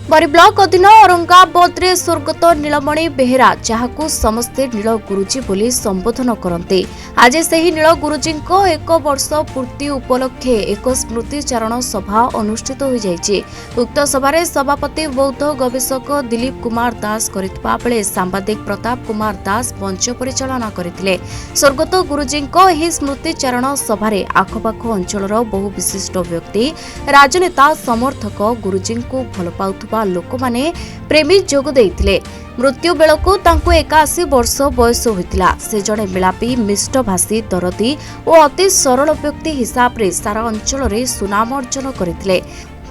बरी ब्लॉक अधीन औरंगाबाद रे स्वर्गत नीलमणि बेहेरा जहाकू समस्ते नील गुरुजी बोली संबोधन करते। आज सही नील गुरुजी एक वर्ष पूर्ति उपलक्षे एक स्मृतिचारण सभा अनुष्ठित हो जाइए। उक्त सभारे सभापति बौद्ध गवेषक दिलीप कुमार दास करितबा बेले सांबादिक प्रताप कुमार दास मंच परिचालना करथिले। स्वर्गत गुरुजी एही स्मृतिचारण सभारे आखपाख अंचलर बहु विशिष्ट व्यक्ति राजनेता समर्थक गुरुजी को भल पाउथबा लोक माने प्रेमी जोग देइथिले। मृत्यु बेलकू तांकु 81 वर्ष बयस होइतिला। से जणे मिलापी मिष्टभाषी दरदी और अति सरल व्यक्ति हिसाब रे सारा अंचल रे सुनाम अर्जन करथिले।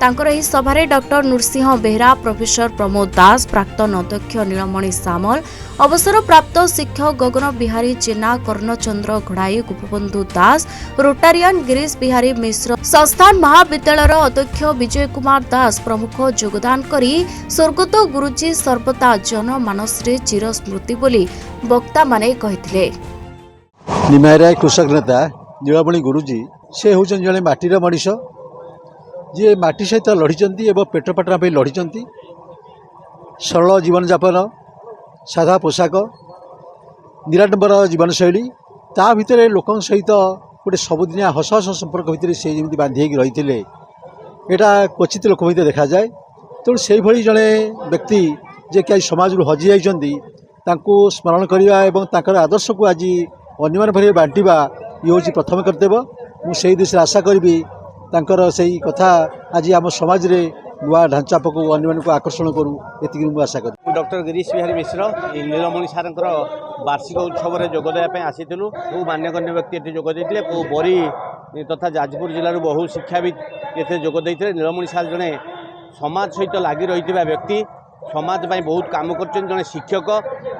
तांकर एही सभारे डॉक्टर नृसिंह बेहेरा, प्रोफेसर प्रमोद दास, प्राक्तन अध्यक्ष नीलमणि सामल, अवसर प्राप्त शिक्षक गगन बिहारी जेना, कर्णचंद्र घड़ाई, गोपबंधु दास, रोटारियन गिरीश बिहारी मिश्र, संस्थान महाविद्यालयर अध्यक्ष विजय कुमार दास प्रमुख योगदान करी स्वर्गत गुरुजी सर्वदा जनमानस रे चिर स्मृति बोली वक्ता माने कहिथिले। निमायरा कृषक नेता नीलमणि गुरुजी से होचन जणे माटीर मनीष जी माटी सहित लड़ीचंती एवं पेट पाटना पे लड़ीचंती। सरल जीवन यापन, साधा पोशाक, निराडंबर जीवन शैली, ता भितर लोक सहित गोटे सबुदिनिया हस हस संपर्क भितर से जमी बांधी रही है। यहाँ क्वचित लोक भितर देखा जाए। तेणु से भली जड़े व्यक्ति जे कि आज समाज हजि जाइछंती तांको स्मरण करवा एवं तांकर आदर्श को आज अन्य भाई बांटा ये हूँ प्रथम कर्तव्य। मुझे दिशा आशा करी तांकर सही कथा आज आम समाज रे नुआ ढांचा पकू अन्य को आकर्षण करूँ ये आशा करूँ। डॉक्टर गिरीश बिहारी मिश्र नीलमणि सार वार्षिक उत्सव में जोगदेवाई आसीलु। बहु मान्यगण्य व्यक्ति ये जोगदे बरी तथा जाजपुर जिलूर बहु शिक्षाविद ये जोगदे। नीलमणि सार जड़े समाज सहित लगी रही व्यक्ति, समाज में बहुत काम कर जड़े शिक्षक।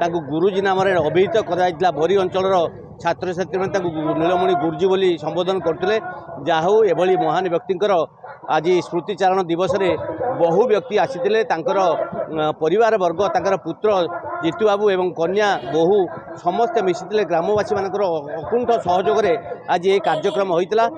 गुरुजी नाम अभिहित कर बरी अंचल छात्र छात्री मैंने नीलमणि गुरुजी बोली संबोधन करते। जाहू एभली महान व्यक्तिंकर आज स्मृतिचारण दिवस रे बहु व्यक्ति आसीथिले। तांकर परिवार वर्ग, तांकर पुत्र जीतू बाबू एवं कन्या बहु समस्ते मिशिथिले। ग्रामवासी मानकर अकुंठ सहयोग रे आज ये कार्यक्रम होइतिला।